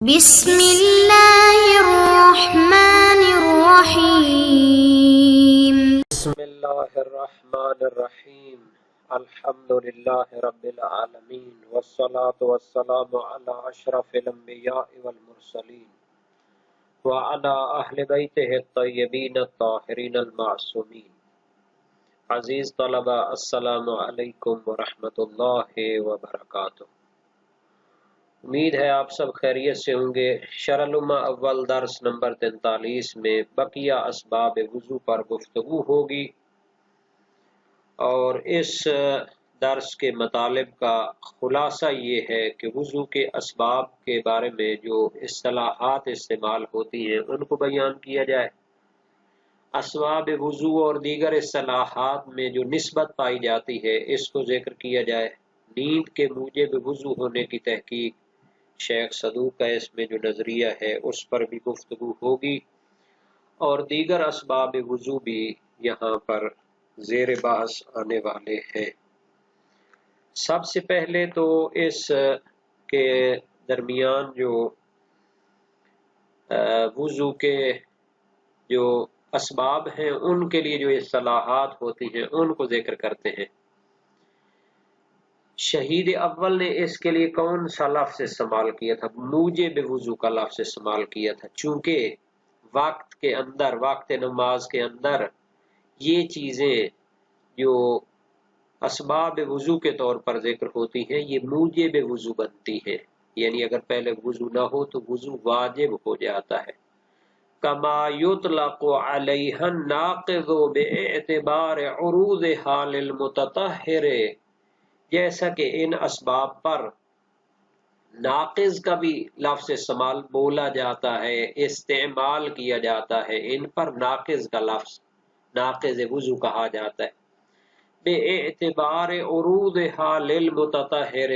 بسم اللہ الرحمن الرحیم بسم اللہ الرحمن الرحیم الحمد للہ رب العالمین والصلاة والسلام علی اشرف الانبیاء والمرسلین وعلی اہل بیتہ الطیبین الطاہرین المعصومین۔ عزیز طلبہ، السلام علیکم ورحمۃ اللہ وبرکاتہ۔ امید ہے آپ سب خیریت سے ہوں گے۔ شرح الامہ اول درس نمبر 43 میں بقیہ اسباب وضو پر گفتگو ہوگی، اور اس درس کے مطالب کا خلاصہ یہ ہے کہ وضو کے اسباب کے بارے میں جو اصطلاحات استعمال ہوتی ہیں ان کو بیان کیا جائے۔ اسباب وضو اور دیگر اصطلاحات میں جو نسبت پائی جاتی ہے اس کو ذکر کیا جائے۔ نیند کے موجب وضو ہونے کی تحقیق شیخ صدوق کا اس میں جو نظریہ ہے اس پر بھی گفتگو ہوگی، اور دیگر اسباب وضو بھی یہاں پر زیر بحث آنے والے ہیں۔ سب سے پہلے تو اس کے درمیان جو وضو کے جو اسباب ہیں ان کے لیے جو اصطلاحات ہوتی ہیں ان کو ذکر کرتے ہیں۔ شہید اول نے اس کے لیے کون سا لفظ استعمال کیا تھا؟ موجب وضو کا لفظ استعمال کیا تھا، چونکہ وقت کے اندر، وقت نماز کے اندر یہ چیزیں جو اسباب وضو کے طور پر ذکر ہوتی ہیں یہ موجب وضو بنتی ہیں، یعنی اگر پہلے وضو نہ ہو تو وضو واجب ہو جاتا ہے۔ کما یطلق علیہ الناقض باعتبار عروض حال المتطہر، جیسا کہ ان اسباب پر ناقض کا بھی لفظ استعمال بولا جاتا ہے، استعمال کیا جاتا ہے، ان پر ناقض کا لفظ ناقض وضو کہا جاتا ہے۔ بے اعتبار عروض حال المتطہر،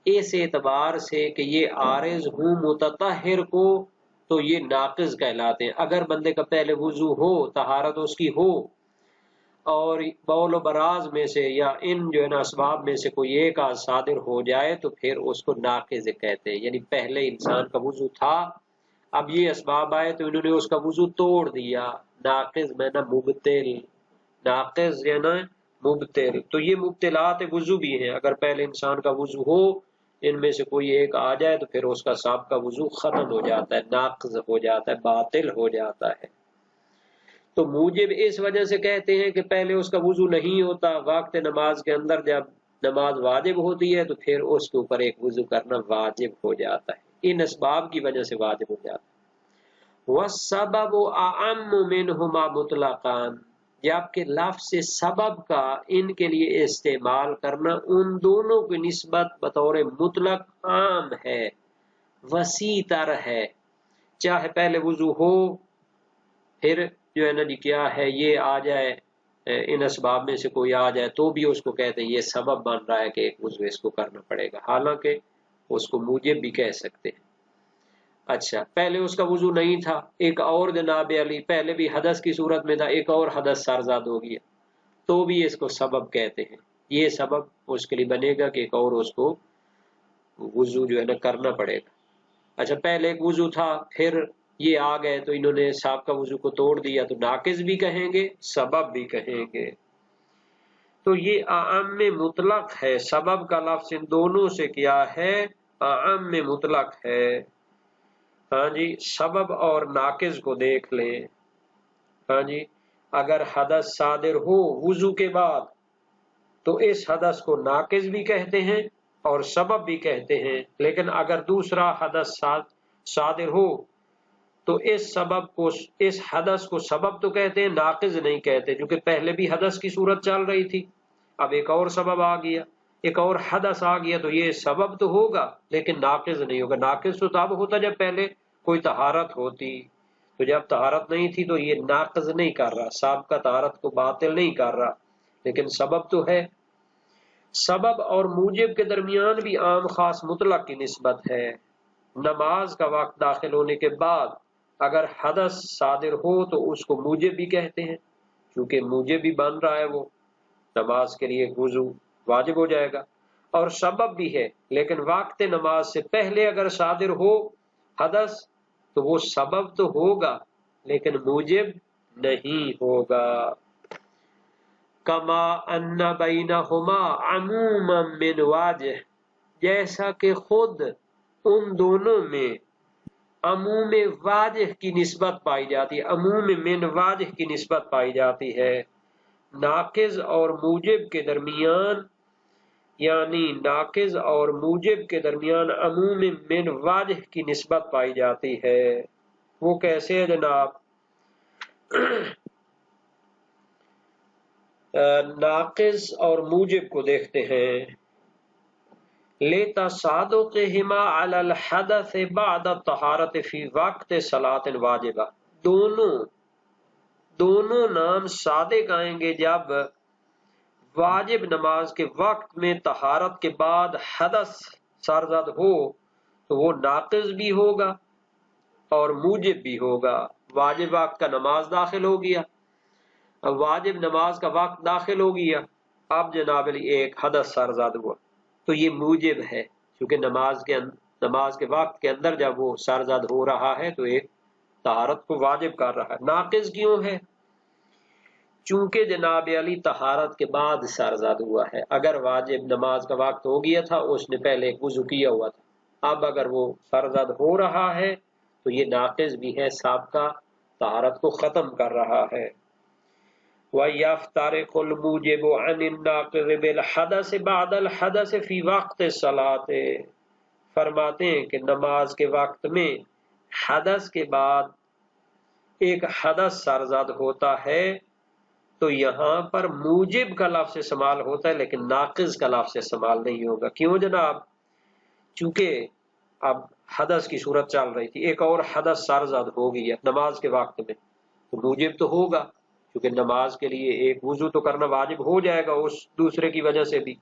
اس اعتبار سے کہ یہ عارض ہوں متطہر کو تو یہ ناقض کہلاتے ہیں۔ اگر بندے کا پہلے وضو ہو، طہارت اس کی ہو، اور بول و براز میں سے یا ان جو ہے نا اسباب میں سے کوئی ایک آدھ صادر ہو جائے تو پھر اس کو ناقض کہتے ہیں، یعنی پہلے انسان کا وضو تھا، اب یہ اسباب آئے تو انہوں نے اس کا وضو توڑ دیا۔ ناقض میں نا مبتل، ناقض یا نا مبتل، تو یہ مبتلات وضو بھی ہیں۔ اگر پہلے انسان کا وضو ہو، ان میں سے کوئی ایک آ جائے تو پھر اس کا سابقہ وضو ختم ہو جاتا ہے، ناقض ہو جاتا ہے، باطل ہو جاتا ہے۔ تو موجب اس وجہ سے کہتے ہیں کہ پہلے اس کا وضو نہیں ہوتا، وقت نماز کے اندر جب نماز واجب ہوتی ہے تو پھر اس کے اوپر ایک وضو کرنا واجب ہو جاتا ہے، ان اسباب کی وجہ سے واجب ہو جاتا ہے۔ وَالسَّبَبُ أَعَمُّ مِنْهُمَا مُطْلَقًا، جبکہ لفظ سبب کا ان کے لیے استعمال کرنا ان دونوں کی نسبت بطور مطلق عام ہے، وسیع تر ہے۔ چاہے پہلے وضو ہو، پھر جو ہے نا جی کیا ہے یہ آ جائے، ان اسباب میں سے کوئی آ جائے تو بھی اس کو کہتے ہیں یہ سبب بن رہا ہے کہ ایک وضو اس کو کرنا پڑے گا، حالانکہ اس کو موجب بھی کہہ سکتے ہیں۔ اچھا، پہلے اس کا وضو نہیں تھا، ایک اور جناب علی پہلے بھی حدث کی صورت میں تھا، ایک اور حدث سرزاد ہو گیا تو بھی اس کو سبب کہتے ہیں۔ یہ سبب اس کے لیے بنے گا کہ ایک اور اس کو وضو جو ہے نا کرنا پڑے گا۔ اچھا، پہلے ایک وضو تھا، پھر یہ آ گئے تو انہوں نے سابقہ وضو کو توڑ دیا، تو ناقض بھی کہیں گے، سبب بھی کہیں گے۔ تو یہ اعم مطلق ہے، سبب کا لفظ ان دونوں سے کیا ہے؟ اعم مطلق ہے۔ ہاں جی، سبب اور ناقض کو دیکھ لیں۔ ہاں جی، اگر حدث صادر ہو وضو کے بعد تو اس حدث کو ناقض بھی کہتے ہیں اور سبب بھی کہتے ہیں، لیکن اگر دوسرا حدث صادر ہو تو اس حدث کو سبب تو کہتے ہیں، ناقض نہیں کہتے، کیونکہ پہلے بھی حدث کی صورت چل رہی تھی، اب ایک اور سبب آ گیا، ایک اور حدث آ گیا تو یہ سبب تو ہوگا لیکن ناقض نہیں ہوگا۔ ناقض تو تب ہوتا جب پہلے کوئی طہارت ہوتی، تو جب طہارت نہیں تھی تو یہ ناقض نہیں کر رہا، سابقہ طہارت کو باطل نہیں کر رہا، لیکن سبب تو ہے۔ سبب اور موجب کے درمیان بھی عام خاص مطلق کی نسبت ہے۔ نماز کا وقت داخل ہونے کے بعد اگر حدث صادر ہو تو اس کو موجب بھی کہتے ہیں، کیونکہ موجب بھی بن رہا ہے، وہ نماز کے لیے وضو واجب ہو جائے گا۔ اور سبب بھی ہے، لیکن وقت نماز سے پہلے اگر صادر ہو حدث تو وہ سبب تو ہوگا لیکن موجب نہیں ہوگا۔ کما ان بینہما عموما من واجہ، جیسا کہ خود ان دونوں میں عموم واجہ کی نسبت پائی جاتی ہے، عموم من واجہ کی نسبت پائی جاتی ہے، ناقض اور موجب کے درمیان، یعنی ناقض اور موجب کے درمیان عموم من واجہ کی نسبت پائی جاتی ہے۔ وہ کیسے ہے جناب؟ ناقض اور موجب کو دیکھتے ہیں۔ لِتَصَادُقِهِمَا عَلَى الْحَدَثِ بَعْدَ الطَّهَارَةِ فِي وَقْتِ صَلَاةٍ وَاجِبَةٍ، دونوں نام صادق آئیں گے جب واجب نماز کے وقت میں طہارت کے بعد حدث سرزد ہو تو وہ ناقض بھی ہوگا اور موجب بھی ہوگا۔ واجب وقت کا نماز داخل ہو گیا، اب واجب نماز کا وقت داخل ہو گیا، اب جناب علی ایک حدث سرزد ہوا تو یہ موجب ہے، کیونکہ نماز کے وقت کے اندر جب وہ سرزد ہو رہا ہے تو ایک طہارت کو واجب کر رہا ہے۔ ناقض کیوں ہے؟ چونکہ جناب علی طہارت کے بعد سرزد ہوا ہے، اگر واجب نماز کا وقت ہو گیا تھا اس نے پہلے ایک وضو کیا ہوا تھا، اب اگر وہ سرزد ہو رہا ہے تو یہ ناقض بھی ہے، سابقہ طہارت کو ختم کر رہا ہے۔ وَيَفْتَرِقُ الْمُوجِبُ عَنِ النَّاقِضِ بِالْحَدَثِ بَعْدَ الْحَدَثِ فِي وَقْتِ الصَّلَاةِ، فرماتے ہیں کہ نماز کے وقت میں حدث کے بعد ایک حدث سرزد ہوتا ہے تو یہاں پر موجب کا لفظ استعمال ہوتا ہے لیکن ناقض کا لفظ استعمال نہیں ہوگا۔ کیوں جناب؟ چونکہ اب حدث کی صورت چل رہی تھی، ایک اور حدث سرزد ہو گئی ہے نماز کے وقت میں تو موجب تو ہوگا، کیونکہ نماز کے لیے ایک وضو تو کرنا واجب ہو جائے گا اس دوسرے کی وجہ سے بھی،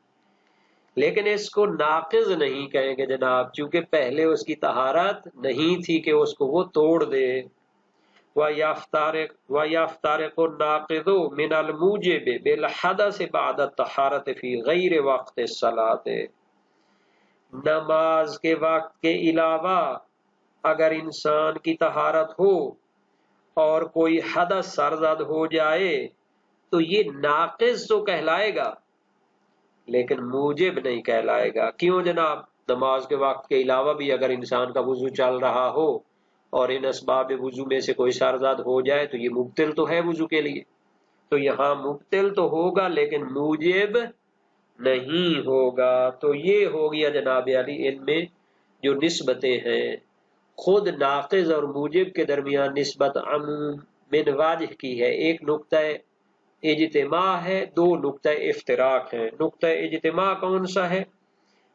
لیکن اس کو ناقض نہیں کہیں گے جناب، چونکہ پہلے اس کی طہارت نہیں تھی کہ اس کو وہ توڑ دے۔ وَيَفْتَرِقُ النَّاقِضُ مِنَ الْمُوجِبِ بِالْحَدَثِ بَعْدَ الطَّهَارَةِ فِي غَيْرِ وَقْتِ الصَّلَاةِ، نماز کے وقت کے علاوہ اگر انسان کی طہارت ہو اور کوئی حدث سرزد ہو جائے تو یہ ناقض تو کہلائے گا لیکن موجب نہیں کہلائے گا۔ کیوں جناب؟ نماز کے وقت کے علاوہ بھی اگر انسان کا وضو چل رہا ہو اور ان اسباب وضو میں سے کوئی سرزد ہو جائے تو یہ مبطل تو ہے وضو کے لیے، تو یہاں مبطل تو ہوگا لیکن موجب نہیں ہوگا۔ تو یہ ہو گیا جناب علی ان میں جو نسبتیں ہیں، خود ناقض اور موجب کے درمیان نسبت عموم من واجہ کی ہے، ایک نقطہ اجتماع ہے، دو نقطہ افتراق ہیں۔ نقطہ اجتماع کون سا ہے؟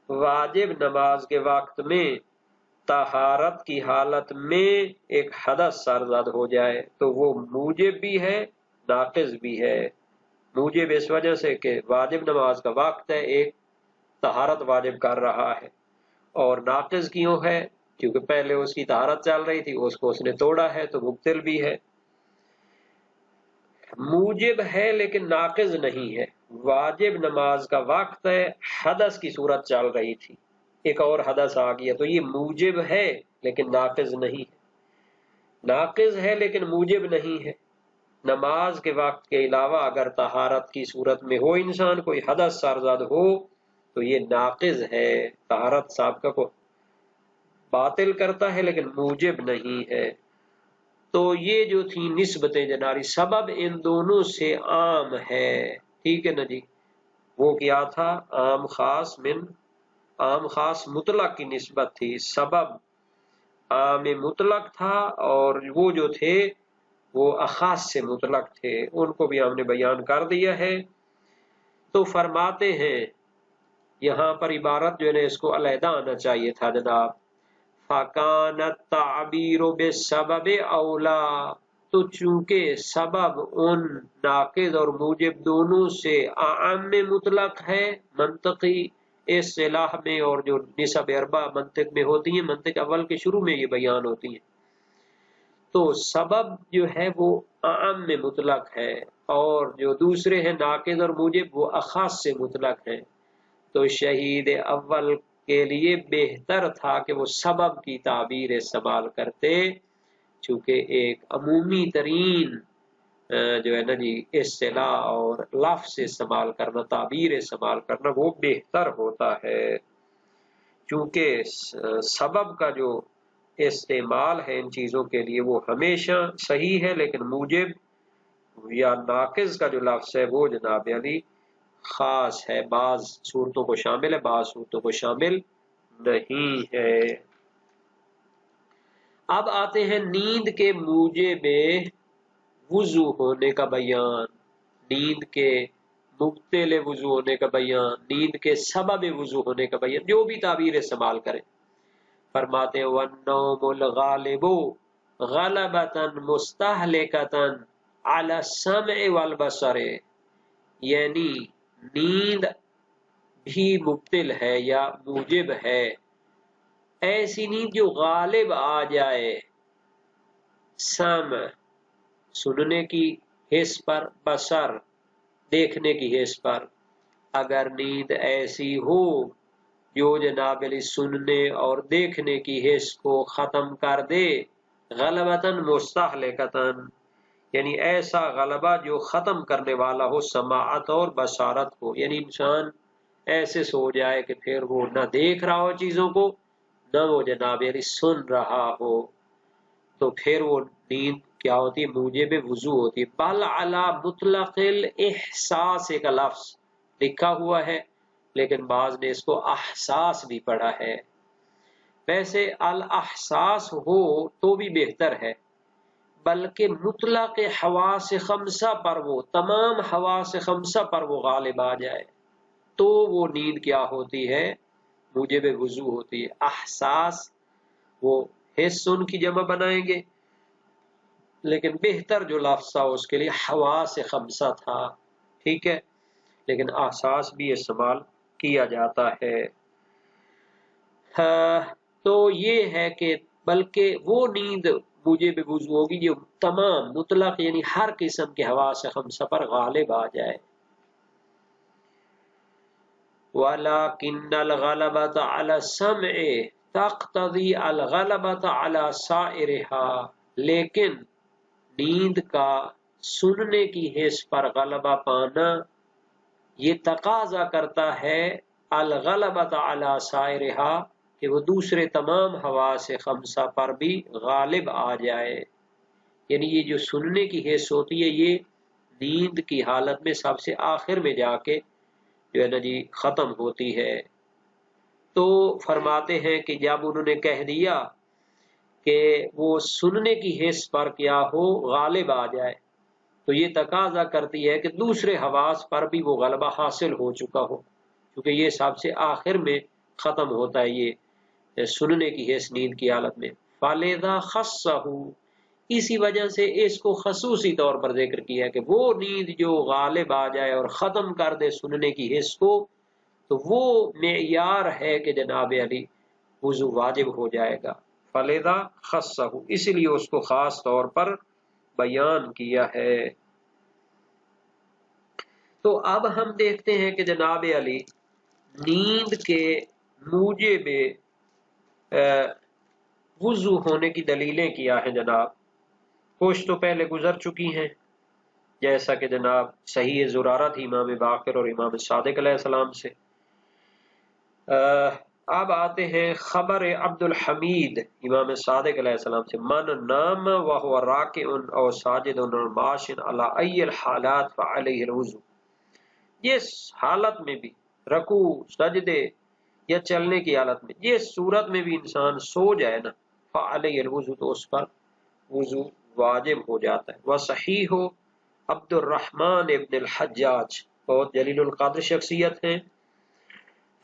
واجب نماز کے وقت میں طہارت کی حالت میں ایک حدث سرزد ہو جائے تو وہ موجب بھی ہے ناقض بھی ہے۔ موجب اس وجہ سے کہ واجب نماز کا وقت ہے، ایک طہارت واجب کر رہا ہے، اور ناقض کیوں ہے؟ کیونکہ پہلے اس کی طہارت چل رہی تھی، اس کو اس نے توڑا ہے تو مبطل بھی ہے۔ موجب ہے لیکن ناقض نہیں ہے، واجب نماز کا وقت ہے، حدث کی صورت چل رہی تھی، ایک اور حدث آ گیا تو یہ موجب ہے لیکن ناقض نہیں ہے، ناقض ہے لیکن موجب نہیں ہے۔ نماز کے وقت کے علاوہ اگر طہارت کی صورت میں ہو انسان کوئی حدث سرزد ہو تو یہ ناقض ہے، طہارت سابقہ کو باطل کرتا ہے لیکن موجب نہیں ہے۔ تو یہ جو تھی نسبتیں جناری، سبب ان دونوں سے عام ہے، ٹھیک ہے نا جی؟ وہ کیا تھا؟ عام خاص مطلق کی نسبت تھی، سبب عام مطلق تھا اور وہ جو تھے وہ اخاص سے مطلق تھے، ان کو بھی ہم نے بیان کر دیا ہے۔ تو فرماتے ہیں یہاں پر عبارت جو ہے نا اس کو علیحدہ آنا چاہیے تھا جناب، فَكَانَ التَّعْبِيرُ بِالسَّبَبِ أَوْلَى، تو چونکہ سبب ان ناقض اور موجب دونوں سے اعم مطلق ہے منطقی اصطلاح میں، اور جو نسب اربع منطق میں ہوتی ہیں، منطق اول کے شروع میں یہ بیان ہوتی ہیں، تو سبب جو ہے وہ اعم میں مطلق ہے اور جو دوسرے ہیں ناقض اور موجب وہ اخاص سے مطلق ہیں۔ تو شہید اول کے لیے بہتر تھا کہ وہ سبب کی تعبیر استعمال کرتے، چونکہ ایک عمومی ترین جو ہے نا جی اصطلاح اور لفظ استعمال کرنا، تعبیر استعمال کرنا وہ بہتر ہوتا ہے، چونکہ سبب کا جو استعمال ہے ان چیزوں کے لیے وہ ہمیشہ صحیح ہے، لیکن موجب یا ناقض کا جو لفظ ہے وہ جناب علی خاص ہے، بعض صورتوں کو شامل ہے، بعض صورتوں کو شامل نہیں ہے۔ اب آتے ہیں نیند کے موجب وضو ہونے کا بیان، نیند کے مبطل وضو ہونے کا بیان، نیند کے سبب وضو ہونے کا بیان، جو بھی تعبیر استعمال کریں۔ فرماتے ہیں وَالنَّوْمُ الْغَالِبُ غَلَبَةً مُسْتَحْلِقَةً عَلَى السَّمْعِ وَالْبَصَرِ، یعنی نیند بھی مبطل ہے یا موجب ہے، ایسی نیند جو غالب آ جائے سمع سننے کی حس پر، بصر دیکھنے کی حس پر۔ اگر نیند ایسی ہو جو جناب علی سننے اور دیکھنے کی حس کو ختم کر دے، غلبتاً مستحلقتاً، یعنی ایسا غلبہ جو ختم کرنے والا ہو سماعت اور بصارت کو، یعنی انسان ایسے سو جائے کہ پھر وہ نہ دیکھ رہا ہو چیزوں کو، نہ وہ جناب علی سن رہا ہو، تو پھر وہ نیند کیا ہوتی ہے؟ موجب وضو ہوتی ہے۔ بل علی مطلق الاحساس کا لفظ لکھا ہوا ہے، لیکن بعض نے اس کو احساس بھی پڑھا ہے۔ ویسے الاحساس ہو تو بھی بہتر ہے، بلکہ مطلق حواس خمسہ پر، وہ تمام حواس خمسہ پر وہ غالب آ جائے تو وہ نیند کیا ہوتی ہے؟ موجب وضو ہوتی ہے۔ احساس وہ حس ان کی جمع بنائیں گے، لیکن بہتر جو لفظ تھا اس کے لیے حواس خمسہ تھا، ٹھیک ہے، لیکن احساس بھی استعمال کیا جاتا ہے۔ تو یہ ہے کہ بلکہ وہ نیند موجب وضو ہوگی جو تمام مطلق یعنی ہر قسم کے حواس خمسہ پر غالب آ جائے۔ وَلَكِنَّ الْغَلَبَةَ عَلَى السَّمْعِ تَقْتَضِي الْغَلَبَةَ عَلَى سَائِرِهَا، لیکن نیند کا سننے کی حس پر غلبہ پانا یہ تقاضا کرتا ہے الغلبۃ علی سائرہا، کہ وہ دوسرے تمام حواس خمسہ پر بھی غالب آ جائے، یعنی یہ جو سننے کی حس ہوتی ہے یہ نیند کی حالت میں سب سے آخر میں جا کے جو ہے نا جی ختم ہوتی ہے۔ تو فرماتے ہیں کہ جب انہوں نے کہہ دیا کہ وہ سننے کی حس پر کیا ہو غالب آ جائے، تو یہ تقاضا کرتی ہے کہ دوسرے حواس پر بھی وہ غلبہ حاصل ہو چکا ہو، کیونکہ یہ سب سے آخر میں ختم ہوتا ہے یہ سننے کی حس نیند کی حالت میں۔ فَلِذَا خَصَّهُ، اسی وجہ سے اس کو خصوصی طور پر ذکر کیا کہ وہ نیند جو غالب آ جائے اور ختم کر دے سننے کی حس کو، تو وہ معیار ہے کہ جناب علی وضو واجب ہو جائے گا۔ فَلِذَا خَصَّهُ، اسی لیے اس کو خاص طور پر بیان کیا ہے۔ تو اب ہم دیکھتے ہیں کہ جناب علی نیند کے موجب وضو ہونے کی دلیلیں کیا ہیں جناب، کچھ تو پہلے گزر چکی ہیں، جیسا کہ جناب صحیح زرارہ تھی امام باقر اور امام صادق علیہ السلام سے۔ اب آتے ہیں خبر عبد الحمید امام صادق علیہ السلام سے، من نام وهو راکع او ساجد او ماش علی ای الحالات فعلیہ الوضو، جس حالت میں بھی رکوع، سجدے یا چلنے کی حالت میں جس صورت میں بھی انسان سو جائے نا، فعلیہ الوضو، تو اس پر وضو واجب ہو جاتا ہے۔ وصحیح عبد الرحمن ابن الحجاج، بہت جلیل القدر شخصیت ہیں،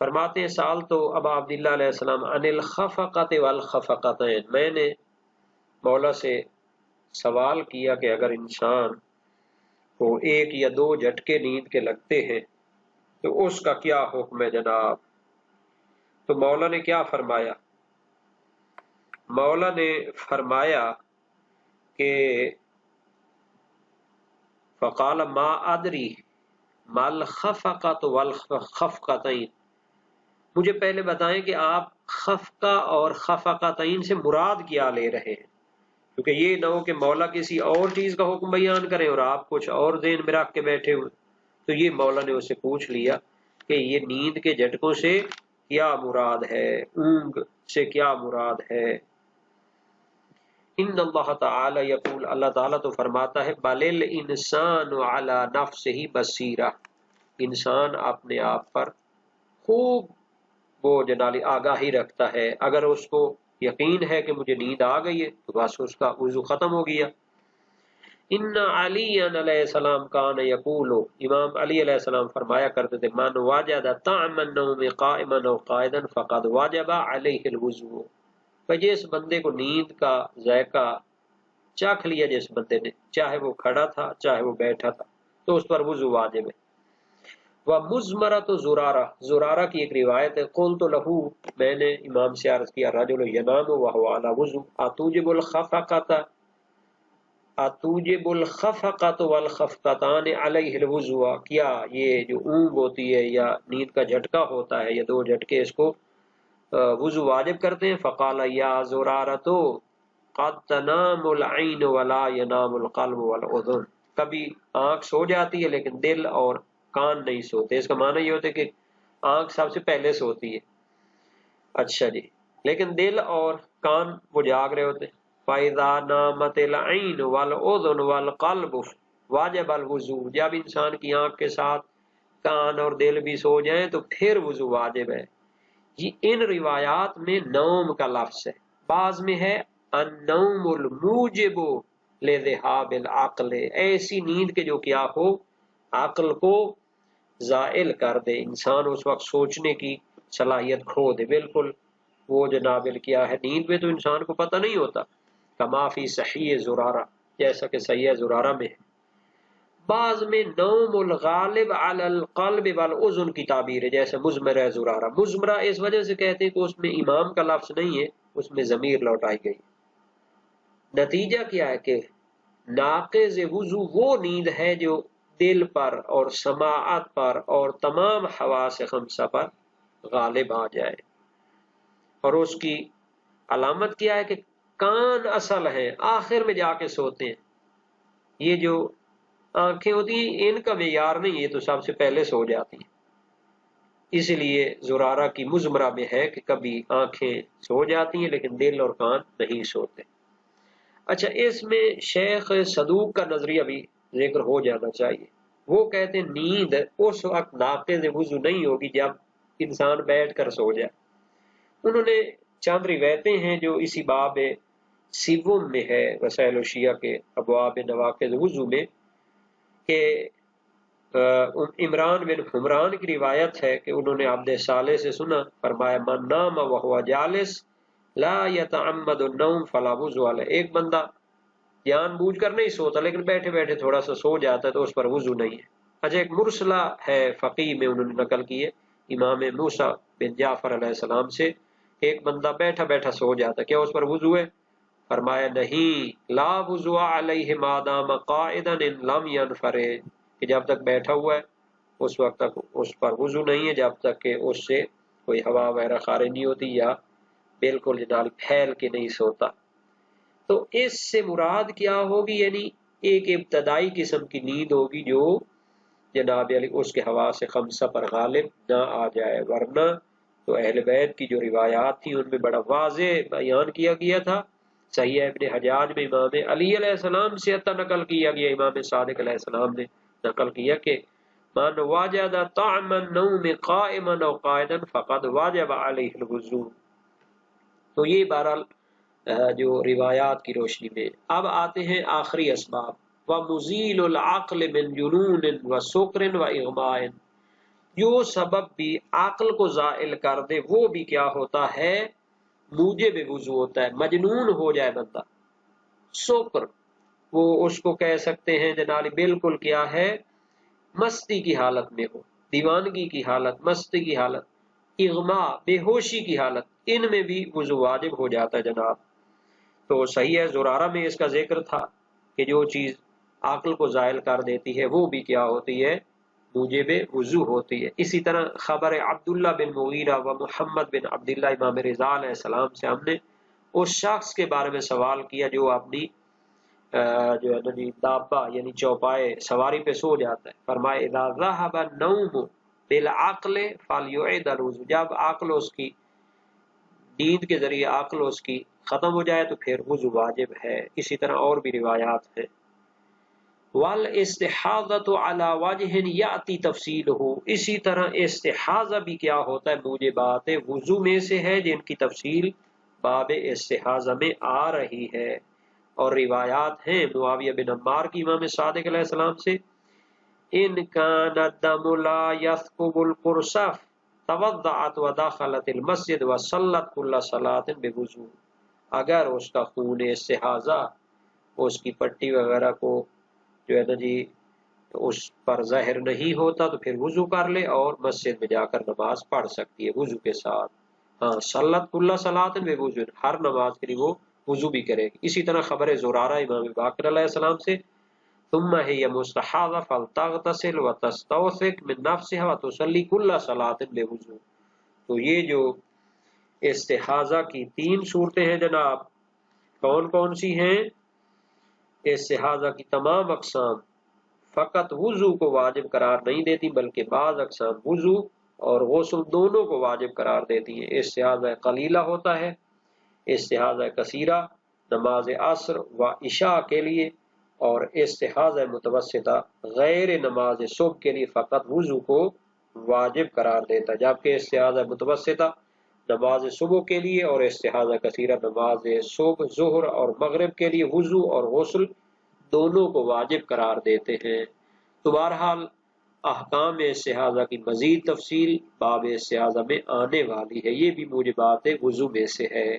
فرماتے ہیں سال تو ابا عبداللہ علیہ السلام عن الخفقۃ والخفقتین، میں نے مولا سے سوال کیا کہ اگر انسان کو ایک یا دو جھٹکے نیند کے لگتے ہیں تو اس کا کیا حکم ہے جناب؟ تو مولا نے کیا فرمایا؟ مولا نے فرمایا کہ فقال ما ادری ما الخفقۃ والخفقتین، مجھے پہلے بتائیں کہ آپ خفقہ اور خفقتین سے مراد کیا لے رہے ہیں، کیونکہ یہ نہ ہو کہ مولا کسی اور چیز کا حکم بیان کریں اور آپ کچھ اور ذہن میں رکھ کے بیٹھے ہوئے۔ تو یہ مولا نے اس سے پوچھ لیا کہ یہ نیند کے جھٹکوں سے کیا مراد ہے، اونگ سے کیا مراد ہے۔ ان اللہ تعالی یقول، اللہ تعالیٰ تو فرماتا ہے بل الانسان علی نفسہ بصیرہ، انسان اپنے آپ پر خوب وہ جنالی آگاہی رکھتا ہے، اگر اس کو یقین ہے کہ مجھے نیند آ گئی ہے تو بس اس کا وضو ختم ہو گیا۔ ان علی علیہ السلام کان یقول، امام علی علیہ السلام فرمایا کرتے تھے من وجد طعم النوم قائما او قاعدا فقد وجب علیہ الوضو، کہ جس بندے کو نیند کا ذائقہ چکھ لیا جس بندے نے، چاہے وہ کھڑا تھا چاہے وہ بیٹھا تھا، تو اس پر وضو واجب ہے۔ وَمُزْمَرَةُ زُرارہ، زرارہ کی ایک روایت ہے، قُلْتُ لَهُ، میں نے امام سے عرض کیا، رَجُلٌ يَنَامُ وَهُوَ عَلَى وُضُوءٍ أَتُوجِبُ الْخَفَقَةَ وَالْخَفْقَتَانِ عَلَيْهِ الْوُضُوءَ، کیا یہ جو اونگ ہوتی ہے یا نیند کا جھٹکا ہوتا ہے یا دو جھٹکے اس کو وضو واجب کرتے ہیں؟ فقال یا زرارۃ قد تنام العین ولا ینام القلب والأذن، کبھی آنکھ سو جاتی ہے لیکن دل اور کان نہیں سوتے۔ اس کا معنی یہ ہوتا ہے کہ آنکھ سب سے پہلے سوتی ہے، اچھا جی، لیکن دل اور کان وہ جاگ رہے ہوتے ہیں۔ فَإِذَا نَامَتِ الْعَيْنُ وَالْأُذُنُ وَالْقَلْبُ وَجَبَ الْوُضُوءُ، جب انسان کی آنکھ کے ساتھ کان اور دل بھی سو جائیں تو پھر وضو واجب ہے۔ یہ ان روایات میں نوم کا لفظ ہے، بعض میں ہے النوم الموجب لذہاب العقل، ایسی نیند کے جو کیا ہو عقل کو زائل کر دے، انسان اس وقت سوچنے کی صلاحیت کھو دے، بالکل وہ جناب کیا ہے نیند میں تو انسان کو پتہ نہیں ہوتا۔ کما فی صحیح زرارہ، جیسا کہ صحیح زرارہ میں ہے۔ بعض میں نوم الغالب علی القلب والاذن کی تعبیر ہے، جیسے مزمرہ زرارہ، مزمرہ اس وجہ سے کہتے ہیں کہ اس میں امام کا لفظ نہیں ہے، اس میں ضمیر لوٹائی گئی۔ نتیجہ کیا ہے کہ ناقض وضو وہ نیند ہے جو دل پر اور سماعت پر اور تمام حواس خمسہ پر غالب آ جائے، اور اس کی علامت کیا ہے کہ کان اصل ہیں، آخر میں جا کے سوتے ہیں۔ یہ جو آنکھیں ہوتی ہیں ان کا معیار نہیں، یہ تو سب سے پہلے سو جاتی ہیں، اس لیے زرارہ کی مزمرہ میں ہے کہ کبھی آنکھیں سو جاتی ہیں لیکن دل اور کان نہیں سوتے۔ اچھا، اس میں شیخ صدوق کا نظریہ بھی ذکر ہو جانا چاہیے۔ وہ کہتے ہیں نیند اس وقت ناقض وضو نہیں ہوگی جب انسان بیٹھ کر سو جائے۔ انہوں نے چند روایتیں ہیں جو اسی باب سیوم میں ہے، وسائل الشیعہ کے ابواب نواقض وضو میں، کہ عمران بن حمران کی روایت ہے کہ انہوں نے عبد صالح سے سنا، فرمایا من نام وہو جالس لا یتعمد النوم فلا وضو علیہ، ایک بندہ جان بوجھ کر نہیں سوتا لیکن بیٹھے بیٹھے تھوڑا سا سو جاتا ہے تو اس پر وضو نہیں ہے۔ اچھا، ایک مرسلہ ہے فقی میں، انہوں نے نقل کی ہے امام موسیٰ بن جعفر علیہ السلام سے، ایک بندہ بیٹھا بیٹھا سو جاتا، کیا اس پر وضو ہے؟ فرمایا نہیں، لا وضو علیہ ما دام قائدا ان لم ینفرد، کہ جب تک بیٹھا ہوا ہے اس وقت تک اس پر وضو نہیں ہے جب تک کہ اس سے کوئی ہوا وغیرہ خارج نہیں ہوتی یا بالکل جناب پھیل کے نہیں سوتا۔ تو اس سے مراد کیا ہوگی؟ یعنی ایک ابتدائی قسم کی نیند ہوگی جو جناب علی اس کے حواس خمسہ پر غالب نہ آ جائے، ورنہ تو اہل بیت کی جو روایات تھیں ان میں بڑا واضح بیان کیا گیا تھا۔ صحیح ابن حجاج میں امام علی علیہ السلام سے حتی نقل کیا گیا، امام صادق علیہ السلام نے نقل کیا کہ من وجد طعم النوم قائما او قاعدا فقد وجب علیہ الوضو۔ تو یہ بہرحال جو روایات کی روشنی میں۔ اب آتے ہیں آخری اسباب، وَمُزِيلُ الْعَقْلِ مِنْ جُنُونٍ وَسُكْرٍ وَإِغْمَاءٍ، جو سبب بھی عقل کو زائل کر دے وہ بھی کیا ہوتا ہے؟ موجب وضو ہوتا ہے۔ مجنون ہو جائے بندہ، سکر وہ اس کو کہہ سکتے ہیں جناب بالکل کیا ہے، مستی کی حالت میں ہو، دیوانگی کی حالت، مستی کی حالت، اغماء بے ہوشی کی حالت، ان میں بھی وضو واجب ہو جاتا ہے جناب۔ تو صحیح ہے زرارہ میں اس کا ذکر تھا کہ جو چیز عقل کو زائل کر دیتی ہے وہ بھی کیا ہوتی ہے؟ موجب وضو ہوتی ہے۔ اسی طرح خبر عبداللہ بن مغیرہ و محمد بن عبداللہ امام رضا علیہ السلام سے ہم نے اس شخص کے بارے میں سوال کیا جو اپنی جو ہے نا جی دابہ یعنی چوپائے سواری پہ سو جاتا ہے، فرمائے اذا ذهب النوم بالعقل فليعد الوضو، جب عقل اس کی نیند کے ذریعے عقل اس کی ختم ہو جائے تو پھر وضو واجب ہے۔ اسی طرح اور بھی روایات ہیں۔ والاستحاضۃ علی وجہ یاتی تفصیلہ، اسی طرح استحاضہ بھی کیا ہوتا ہے موجبات وضو میں سے ہے جن کی تفصیل باب استحاضہ میں آ رہی ہے، اور روایات ہیں معاویہ بن عمار کی امام صادق علیہ السلام سے، ان کان الدم لا یثقب القرصف توضعت ودخلت المسجد وصلت کل صلاۃ بوضوء، اگر اس کا خون استحاضہ اس کی پٹی وغیرہ کو جو ہے نا جی اس پر ظاہر نہیں ہوتا تو پھر وضو کر لے اور مسجد میں جا کر نماز پڑھ سکتی ہے وضو کے ساتھ۔ ہاں صلت کل صلاۃ بوضوء، ہر نماز کے لیے وہ وضو بھی کرے گی۔ اسی طرح خبر زرارہ امام باقر علیہ السلام سے، ثم هي مستحاضہ فلتغتسل وتستوثق من نفسها وتصلی کل صلاۃ بوضوء، تو یہ جو استحاضہ کی 3 صورتیں ہیں جناب، کون کون سی ہیں؟ استحاضہ کی تمام اقسام فقط وضو کو واجب قرار نہیں دیتی بلکہ بعض اقسام وضو اور غسل دونوں کو واجب قرار دیتی ہیں۔ استحاضہ قلیلہ ہوتا ہے، استحاضہ کثیرہ نماز عصر و عشاء کے لیے، اور استحاضہ متوسطہ غیر نماز صبح کے لیے فقط وضو کو واجب قرار دیتا ہے، جبکہ استحاضہ متوسطہ نماز صبح کے لیے اور استحاضہ کثیرہ نماز صبح ظہر اور مغرب کے لیے وضو اور غسل دونوں کو واجب قرار دیتے ہیں۔ تو بہرحال احکام استحاضہ کی مزید تفصیل باب استحاضہ میں آنے والی ہے، یہ بھی موجبات وضو میں سے ہے۔